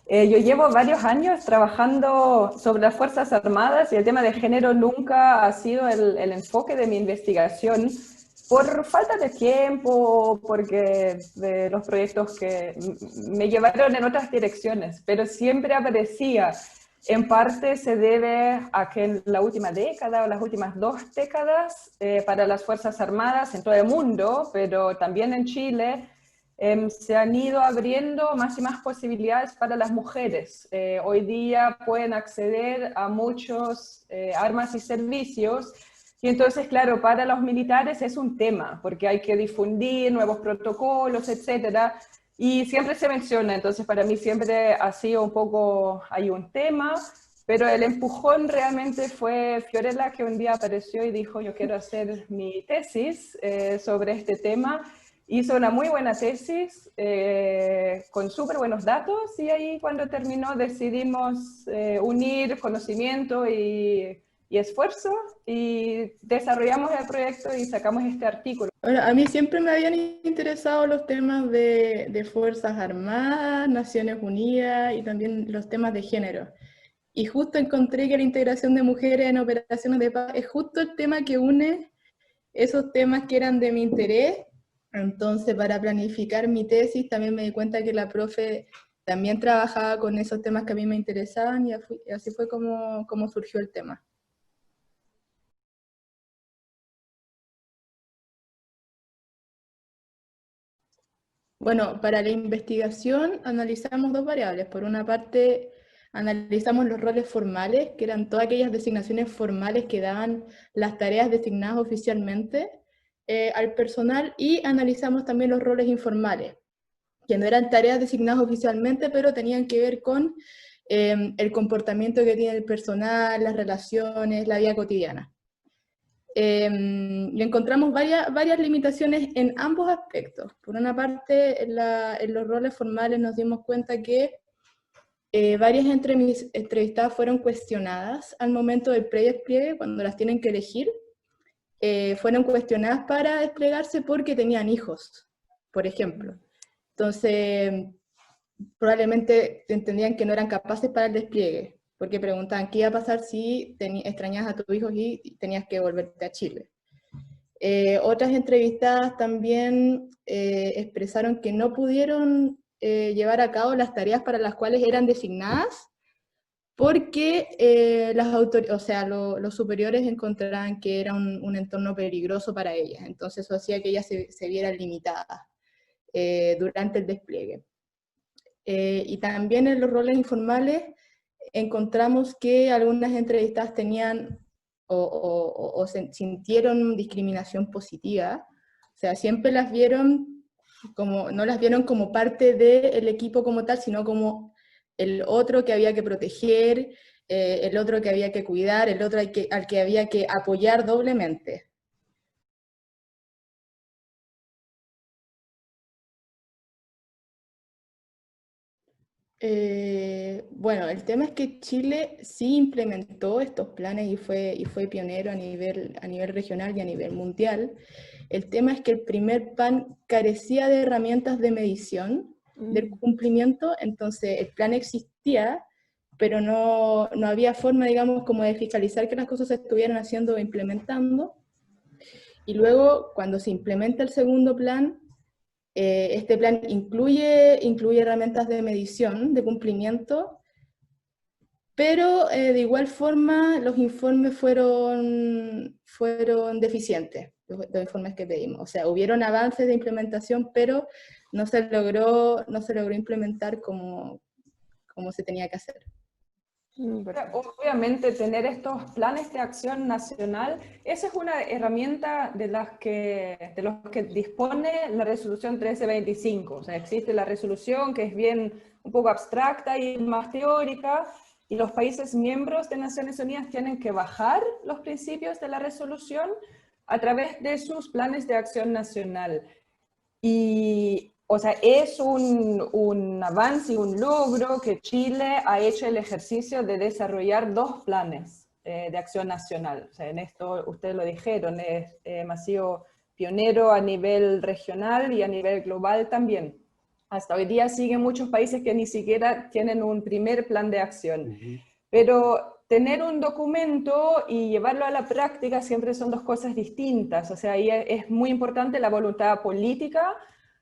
Yo llevo varios años trabajando sobre las Fuerzas Armadas y el tema de género nunca ha sido el enfoque de mi investigación por falta de tiempo, porque de los proyectos que me llevaron en otras direcciones, pero siempre aparecía. En parte se debe a que en la última década o las últimas 2 décadas para las Fuerzas Armadas en todo el mundo, pero también en Chile, se han ido abriendo más y más posibilidades para las mujeres. Hoy día pueden acceder a muchos armas y servicios y entonces, claro, para los militares es un tema porque hay que difundir nuevos protocolos, etcétera. Y siempre se menciona, entonces para mí siempre ha sido un poco, hay un tema, pero el empujón realmente fue Fiorella, que un día apareció y dijo, yo quiero hacer mi tesis sobre este tema. Hizo una muy buena tesis con súper buenos datos y ahí cuando terminó decidimos unir conocimiento y esfuerzo y desarrollamos el proyecto y sacamos este artículo. Bueno, a mí siempre me habían interesado los temas de Fuerzas Armadas, Naciones Unidas y también los temas de género. Y justo encontré que la integración de mujeres en operaciones de paz es justo el tema que une esos temas que eran de mi interés. Entonces, para planificar mi tesis, también me di cuenta que la profe también trabajaba con esos temas que a mí me interesaban y así fue como surgió el tema. Bueno, para la investigación analizamos dos variables. Por una parte, analizamos los roles formales, que eran todas aquellas designaciones formales que daban las tareas designadas oficialmente al personal, y analizamos también los roles informales, que no eran tareas designadas oficialmente, pero tenían que ver con el comportamiento que tiene el personal, las relaciones, la vida cotidiana. Y encontramos varias limitaciones en ambos aspectos. Por una parte, en los roles formales nos dimos cuenta que varias entrevistadas fueron cuestionadas al momento del predespliegue, cuando las tienen que elegir. Fueron cuestionadas para desplegarse porque tenían hijos, por ejemplo. Entonces, probablemente entendían que no eran capaces para el despliegue, porque preguntaban qué iba a pasar si extrañas a tus hijos y tenías que volverte a Chile. Otras entrevistadas también expresaron que no pudieron llevar a cabo las tareas para las cuales eran designadas porque los superiores encontraban que era un entorno peligroso para ellas. Entonces eso hacía que ellas se vieran limitadas durante el despliegue. Y también en los roles informales encontramos que algunas entrevistadas tenían o sintieron discriminación positiva, o sea, siempre las vieron como, no las vieron como parte del equipo como tal, sino como el otro que había que proteger, el otro que había que cuidar, el otro al que había que apoyar doblemente. Bueno, el tema es que Chile sí implementó estos planes y fue pionero a nivel regional y a nivel mundial. El tema es que el primer plan carecía de herramientas de medición del cumplimiento, entonces el plan existía, pero no había forma, digamos, como de fiscalizar que las cosas se estuvieran haciendo o implementando. Y luego, cuando se implementa el segundo plan, este plan incluye herramientas de medición, de cumplimiento, pero de igual forma los informes fueron deficientes, los informes que pedimos. O sea, hubieron avances de implementación, pero no se logró implementar como se tenía que hacer. Obviamente tener estos planes de acción nacional, esa es una herramienta de los que dispone la resolución 1325. O sea, existe la resolución que es bien un poco abstracta y más teórica, y los países miembros de Naciones Unidas tienen que bajar los principios de la resolución a través de sus planes de acción nacional. Y, o sea, es un avance y un logro que Chile ha hecho el ejercicio de desarrollar 2 planes de acción nacional. O sea, en esto ustedes lo dijeron, ha sido pionero a nivel regional y a nivel global también. Hasta hoy día siguen muchos países que ni siquiera tienen un primer plan de acción. Pero tener un documento y llevarlo a la práctica siempre son dos cosas distintas. O sea, ahí es muy importante la voluntad política,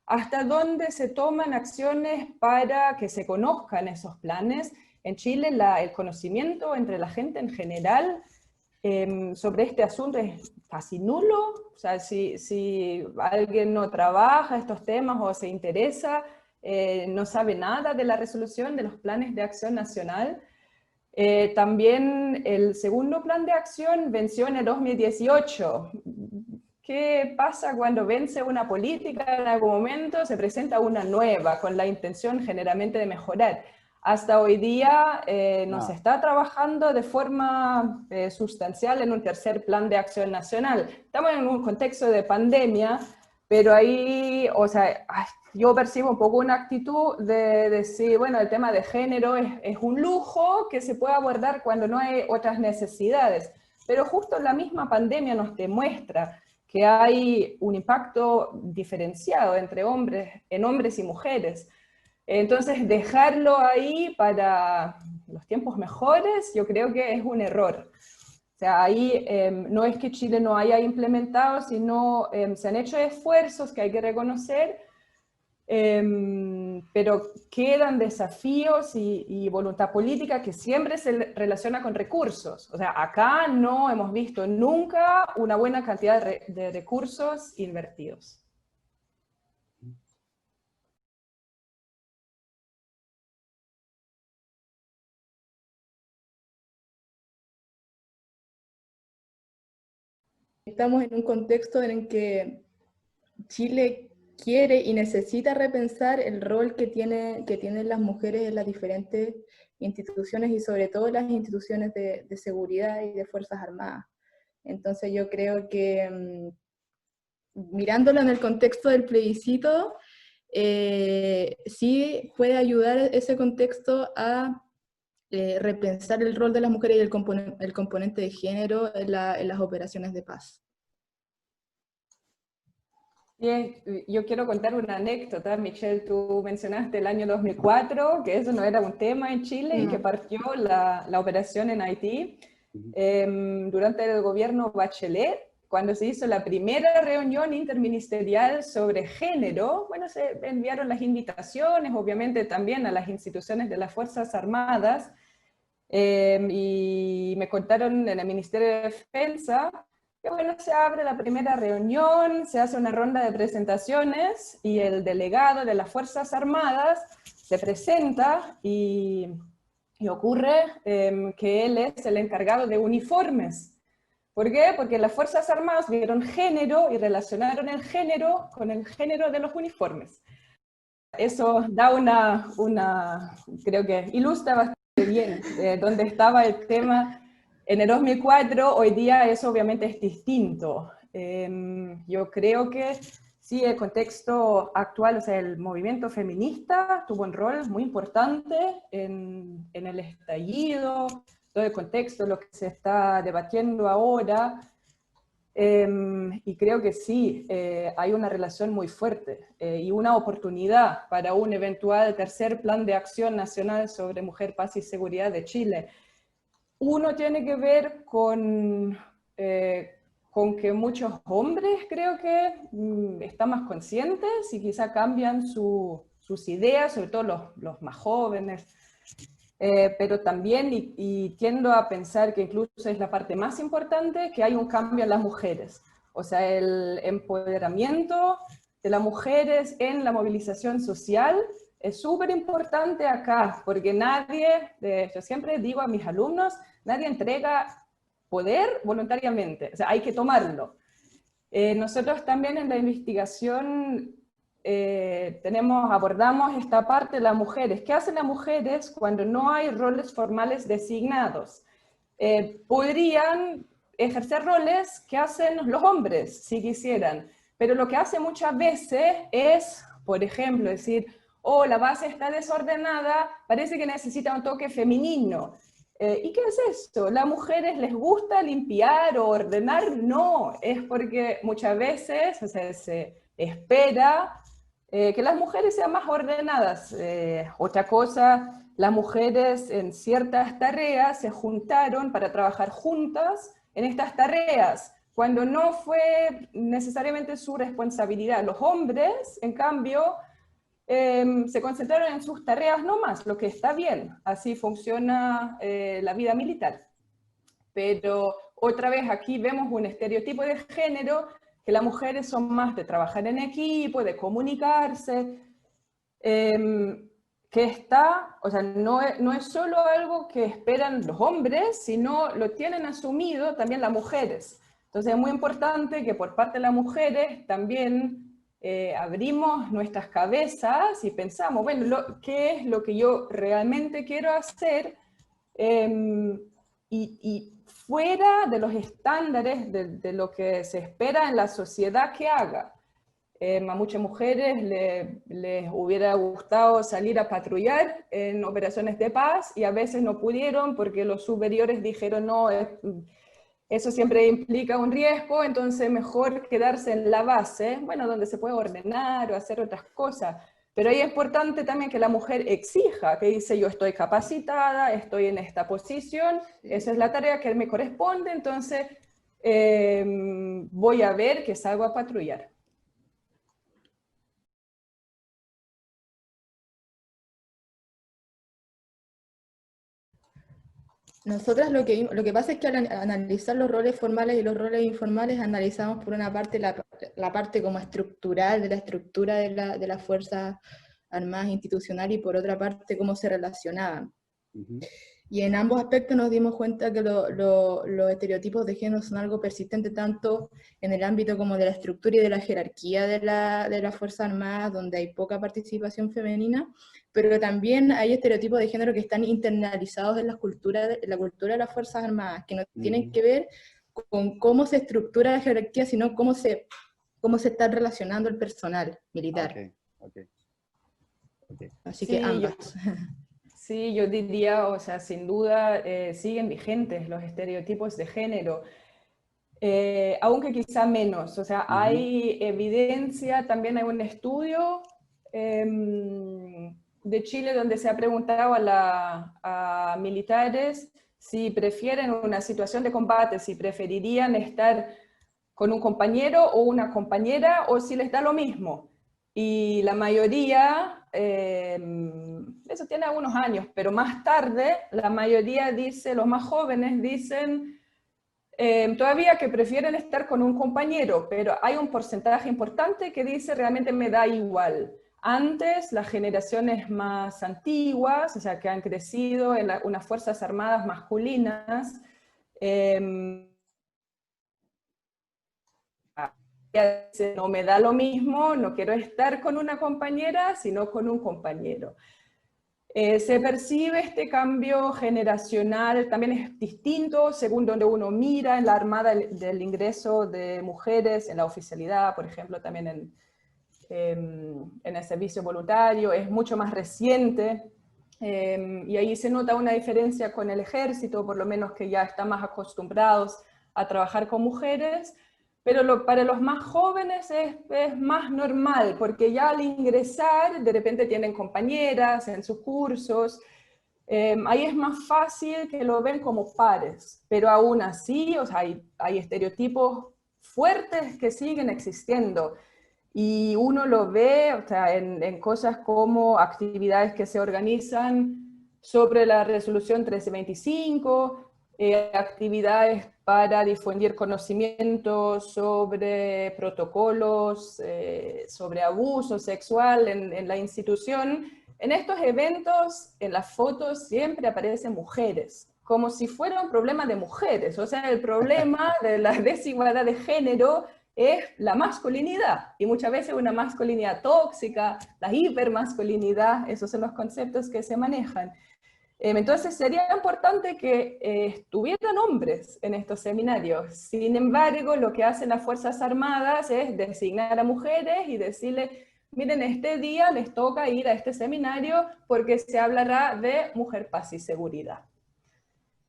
hasta dónde se toman acciones para que se conozcan esos planes. En Chile el conocimiento entre la gente en general sobre este asunto es casi nulo. O sea, si alguien no trabaja estos temas o se interesa, no sabe nada de la resolución de los planes de acción nacional. También el segundo plan de acción venció en el 2018. ¿Qué pasa cuando vence una política en algún momento? Se presenta una nueva con la intención generalmente de mejorar. Hasta hoy día no se está trabajando de forma sustancial en un tercer plan de acción nacional. Estamos en un contexto de pandemia, pero ahí, o sea, yo percibo un poco una actitud de decir, bueno, el tema de género es un lujo que se puede abordar cuando no hay otras necesidades. Pero justo la misma pandemia nos demuestra que hay un impacto diferenciado entre hombres y mujeres. Entonces, dejarlo ahí para los tiempos mejores, yo creo que es un error. O sea, ahí no es que Chile no haya implementado, sino se han hecho esfuerzos que hay que reconocer, pero quedan desafíos y voluntad política que siempre se relaciona con recursos. O sea, acá no hemos visto nunca una buena cantidad de recursos invertidos. Estamos en un contexto en el que Chile quiere y necesita repensar el rol que tienen las mujeres en las diferentes instituciones y sobre todo las instituciones de seguridad y de Fuerzas Armadas. Entonces yo creo que mirándolo en el contexto del plebiscito, sí puede ayudar ese contexto a repensar el rol de las mujeres y el componente de género en las operaciones de paz. Bien, yo quiero contar una anécdota. Michelle, tú mencionaste el año 2004, que eso no era un tema en Chile y que partió la operación en Haití durante el gobierno Bachelet, cuando se hizo la primera reunión interministerial sobre género. Bueno, se enviaron las invitaciones, obviamente también a las instituciones de las Fuerzas Armadas, y me contaron en el Ministerio de Defensa que bueno, se abre la primera reunión, se hace una ronda de presentaciones y el delegado de las Fuerzas Armadas se presenta y ocurre que él es el encargado de uniformes. ¿Por qué? Porque las Fuerzas Armadas vieron género y relacionaron el género con el género de los uniformes. Eso da creo que ilustra bastante bien dónde estaba el tema en el 2004. Hoy día eso obviamente es distinto. Yo creo que sí, el contexto actual, o sea, el movimiento feminista tuvo un rol muy importante en el estallido, todo el contexto, lo que se está debatiendo ahora, y creo que sí, hay una relación muy fuerte y una oportunidad para un eventual tercer plan de acción nacional sobre mujer, paz y seguridad de Chile. Uno tiene que ver con que muchos hombres creo que están más conscientes y quizá cambian sus ideas, sobre todo los más jóvenes. Pero también, y tiendo a pensar que incluso es la parte más importante, que hay un cambio en las mujeres. O sea, el empoderamiento de las mujeres en la movilización social es súper importante acá, porque yo siempre digo a mis alumnos, nadie entrega poder voluntariamente, o sea, hay que tomarlo. Nosotros también en la investigación abordamos esta parte de las mujeres. ¿Qué hacen las mujeres cuando no hay roles formales designados? Podrían ejercer roles que hacen los hombres, si quisieran, pero lo que hace muchas veces es, por ejemplo, decir, oh, la base está desordenada, parece que necesita un toque femenino. ¿Y qué es esto? ¿Las mujeres les gusta limpiar o ordenar? No, es porque muchas veces, o sea, se espera que las mujeres sean más ordenadas. Otra cosa, las mujeres en ciertas tareas se juntaron para trabajar juntas en estas tareas, cuando no fue necesariamente su responsabilidad. Los hombres, en cambio, se concentraron en sus tareas nomás, lo que está bien, así funciona la vida militar. Pero otra vez aquí vemos un estereotipo de género, que las mujeres son más de trabajar en equipo, de comunicarse, que está, o sea, no es solo algo que esperan los hombres, sino lo tienen asumido también las mujeres. Entonces es muy importante que por parte de las mujeres también abrimos nuestras cabezas y pensamos, bueno, ¿qué es lo que yo realmente quiero hacer? Y fuera de los estándares de lo que se espera en la sociedad que haga. A muchas mujeres les hubiera gustado salir a patrullar en operaciones de paz y a veces no pudieron porque los superiores dijeron no, eso siempre implica un riesgo, entonces mejor quedarse en la base, bueno, donde se puede ordenar o hacer otras cosas. Pero ahí es importante también que la mujer exija, que dice yo estoy capacitada, estoy en esta posición, esa es la tarea que me corresponde, entonces voy a ver que salgo a patrullar. Nosotras lo que pasa es que al analizar los roles formales y los roles informales, analizamos por una parte la parte como estructural de la estructura de las Fuerzas Armadas institucional y por otra parte cómo se relacionaban. Y en ambos aspectos nos dimos cuenta que los estereotipos de género son algo persistente tanto en el ámbito como de la estructura y de la jerarquía de las Fuerzas Armadas, donde hay poca participación femenina, pero también hay estereotipos de género que están internalizados en la cultura de las Fuerzas Armadas, que no tienen que ver con cómo se estructura la jerarquía, sino cómo se está relacionando el personal militar. Así que ambas. Sí, yo diría, o sea, sin duda siguen vigentes los estereotipos de género, aunque quizá menos. O sea, hay evidencia, también hay un estudio de Chile donde se ha preguntado a militares si prefieren una situación de combate, si preferirían estar con un compañero o una compañera o si les da lo mismo. Y la mayoría, eso tiene algunos años, pero más tarde la mayoría dice, los más jóvenes dicen todavía que prefieren estar con un compañero, pero hay un porcentaje importante que dice realmente me da igual. Antes, las generaciones más antiguas, o sea, que han crecido en unas fuerzas armadas masculinas, no me da lo mismo, no quiero estar con una compañera, sino con un compañero. Se percibe este cambio generacional, también es distinto según donde uno mira en la Armada del ingreso de mujeres, en la oficialidad, por ejemplo, también en el servicio voluntario, es mucho más reciente, y ahí se nota una diferencia con el ejército, por lo menos que ya están más acostumbrados a trabajar con mujeres, pero para los más jóvenes es más normal, porque ya al ingresar de repente tienen compañeras en sus cursos, ahí es más fácil que lo ven como pares, pero aún así, o sea, hay estereotipos fuertes que siguen existiendo. Y uno lo ve, o sea, en cosas como actividades que se organizan sobre la resolución 1325, actividades para difundir conocimientos sobre protocolos, sobre abuso sexual en la institución. En estos eventos, en las fotos, siempre aparecen mujeres, como si fuera un problema de mujeres. O sea, el problema de la desigualdad de género es la masculinidad, y muchas veces una masculinidad tóxica, la hipermasculinidad, esos son los conceptos que se manejan. Entonces sería importante que estuvieran hombres en estos seminarios. Sin embargo, lo que hacen las Fuerzas Armadas es designar a mujeres y decirles, miren, este día les toca ir a este seminario porque se hablará de mujer, paz y seguridad.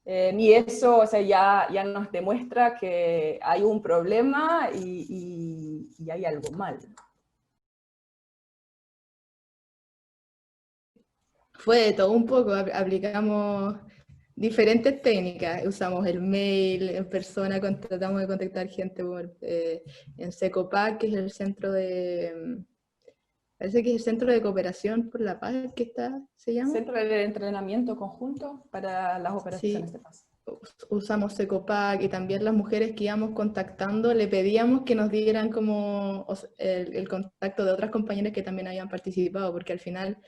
Y eso, o sea, ya nos demuestra que hay un problema y hay algo mal. Fue de todo un poco, aplicamos diferentes técnicas, usamos el mail, en persona, tratamos de contactar gente en Secopac, que es el centro parece que es el Centro de Cooperación por la Paz, que se llama. Centro de Entrenamiento Conjunto para las Sí, operaciones de paz. usamos Secopac y también las mujeres que íbamos contactando le pedíamos que nos dieran como el contacto de otras compañeras que también habían participado, porque al final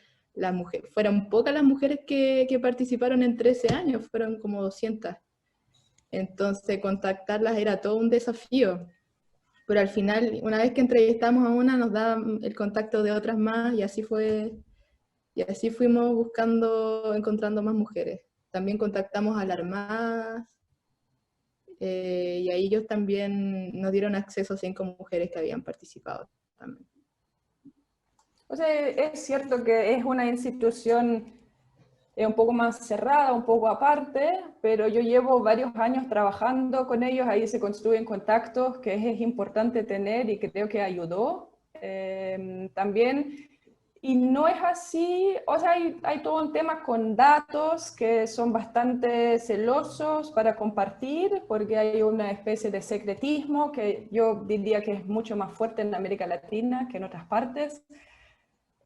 fueron pocas las mujeres que participaron en 13 años, fueron como 200. Entonces contactarlas era todo un desafío, pero al final, una vez que entrevistamos a una, nos daban el contacto de otras más y así fuimos encontrando más mujeres. También contactamos a la Armada, y ahí ellos también nos dieron acceso a 5 mujeres que habían participado también. O sea, es cierto que es una institución un poco más cerrada, un poco aparte, pero yo llevo varios años trabajando con ellos, ahí se construyen contactos que es importante tener y creo que ayudó también. Y no es así, o sea, hay todo un tema con datos que son bastante celosos para compartir, porque hay una especie de secretismo que yo diría que es mucho más fuerte en América Latina que en otras partes.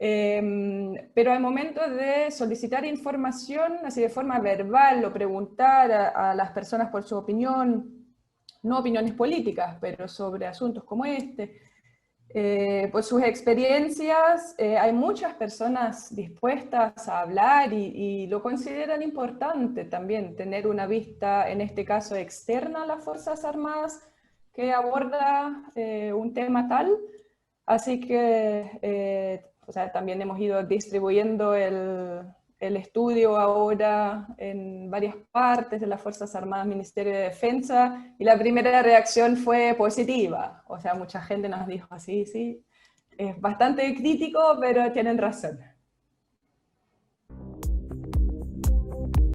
Pero al momento de solicitar información, así de forma verbal, o preguntar a las personas por su opinión, no opiniones políticas, pero sobre asuntos como este, pues sus experiencias, hay muchas personas dispuestas a hablar y lo consideran importante también tener una vista, en este caso externa a las Fuerzas Armadas, que aborda un tema tal. Así que o sea, también hemos ido distribuyendo el estudio ahora en varias partes de las Fuerzas Armadas, Ministerio de Defensa, y la primera reacción fue positiva. O sea, mucha gente nos dijo así, sí, es bastante crítico, pero tienen razón.